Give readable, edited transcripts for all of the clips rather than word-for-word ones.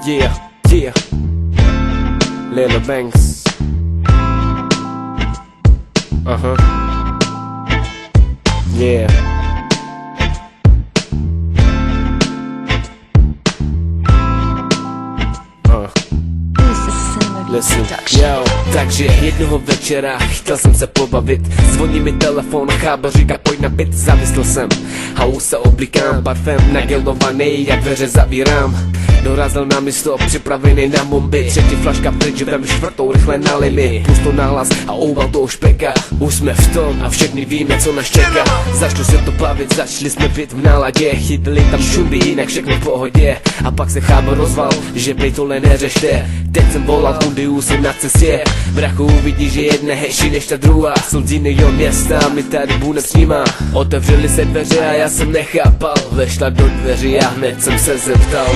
Yeah, yeah. Lil Banks. Yeah. Listen, yo, takže jednoho večera chtěl jsem se pobavit. Zvoní mi telefon, chába říká pojď na byt. Zavislil jsem a už se oblíkám, parfém nagelovaný, jak dveře zavírám. Dorazil na místo, připravený na bomby. Třetí flaška pryč, vem čtvrtou, rychle nalej mi. Pusto nahlas a ouval to už peka. Už jsme v tom a všichni víme, co nás čeká. Začalo se to bavit, začali jsme být v náladě. Chytili tam šumy, jinak všechno v pohodě. A pak se chába rozval, že prej tohle neřešte. Teď jsem volal, Undiu jsem na cestě. Brachu uvidí, že jedna hejší než ta druhá. Jsou z jiného města a my tady budem s nima. Otevřeli se dveře a já jsem nechápal. Vešla do dveří a hned jsem se zeptal.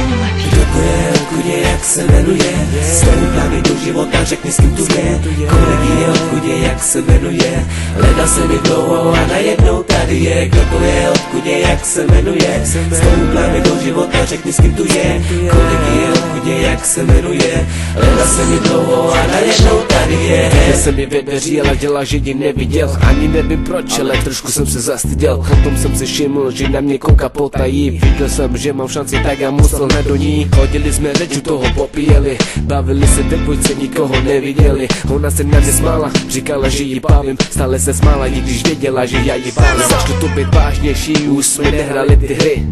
Kdo to je, odkud je, jak se jmenuje? Stoupá mi do života, řekni s kým tu je. Kolik je, odkud je, jak se jmenuje? Hledal jsem mi dlouho a najednou tady je. Kdo to je, odkud je, jak se jmenuje? Stoupá mi do života, řekni s kým tu je. Kolik je, odkud je, jak se jmenuje? Hledal jsem mi dlouho a najednou tady je. Já jsem je ve dveří, ale dělal, že ji neviděl. Ani nevím proč, ale trošku jsem se zastyděl. Potom jsem si všiml, že na mě kouká potají. Viděl jsem, že mám šanci, tak já musel hned do ní. Chodili jsme řeč, u toho popíjeli. Bavili se ve dvojce, nikoho neviděli. Ona se na mě smála, říkala, že ji bavím. Stále se smála, i když věděla, že já ji bavím. Začalo to být vážnější, už jsme nehrali ty hry.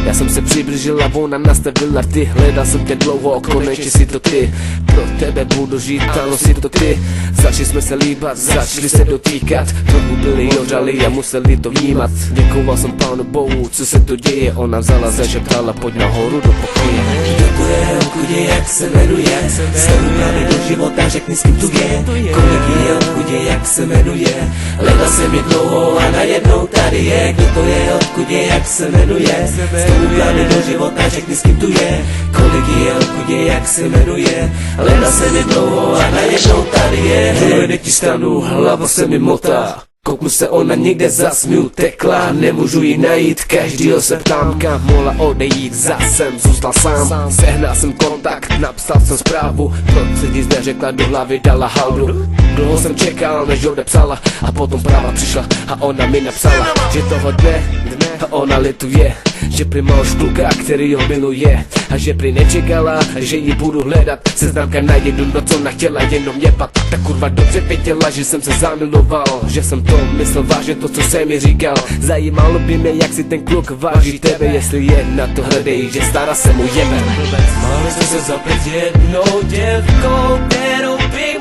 Já jsem se přiblížil a ona nastavila ty. Hledal jsem tě dlouho, konečně si to ty. Pro tebe budu žít, ano si to ty. Začali jsme se líbat, začali se dotýkat. Trochu byli ožrali a museli to vnímat. Děkoval jsem Pánu Bohu, co se to děje. Ona vzala, zašeptala, pojď nahoru do pokoje. Kdo to je, odkud je, jak se jmenuje? Stoupá mi do života, řekni s kým tu je. Kolik je, odkud je, jak se jmenuje? Hledal jsem je dlouho a najednou tady je. Kdo to je, odkud je, jak se jmenuje? Stoupá mi do života, řekni s kým tu je. Kolik je, odkud je, jak se jmenuje? Hledal jsem je dlouho a najednou tady je. Dojde ti stanu, hlava se mi motá. Kouknu se, ona někde zasměl tekla. Nemůžu ji najít, každýho se ptám, kam mohla odejít. Zas jsem zůstal sám, sehnal jsem kontakt, napsal jsem zprávu. Proč si nic neřekla, do hlavy dala haldu. Dlouho jsem čekal, než odepsala. A potom práva přišla a ona mi napsala, že toho dne ona lituje, že prý má už kluka, který ho miluje. A že prý nečekala, že ji budu hledat. Seznamka na jednu noc, ona chtěla jenom jebat. Ta kurva dobře věděla, že jsem se zamiloval. Že jsem to myslel vážně, to co jsem mi říkal. Zajímalo by mě, jak si ten kluk váží tebe. Jestli je na to hrdý, že stará se mu jebe. Máme se zapět jednou děvkou, kterou bych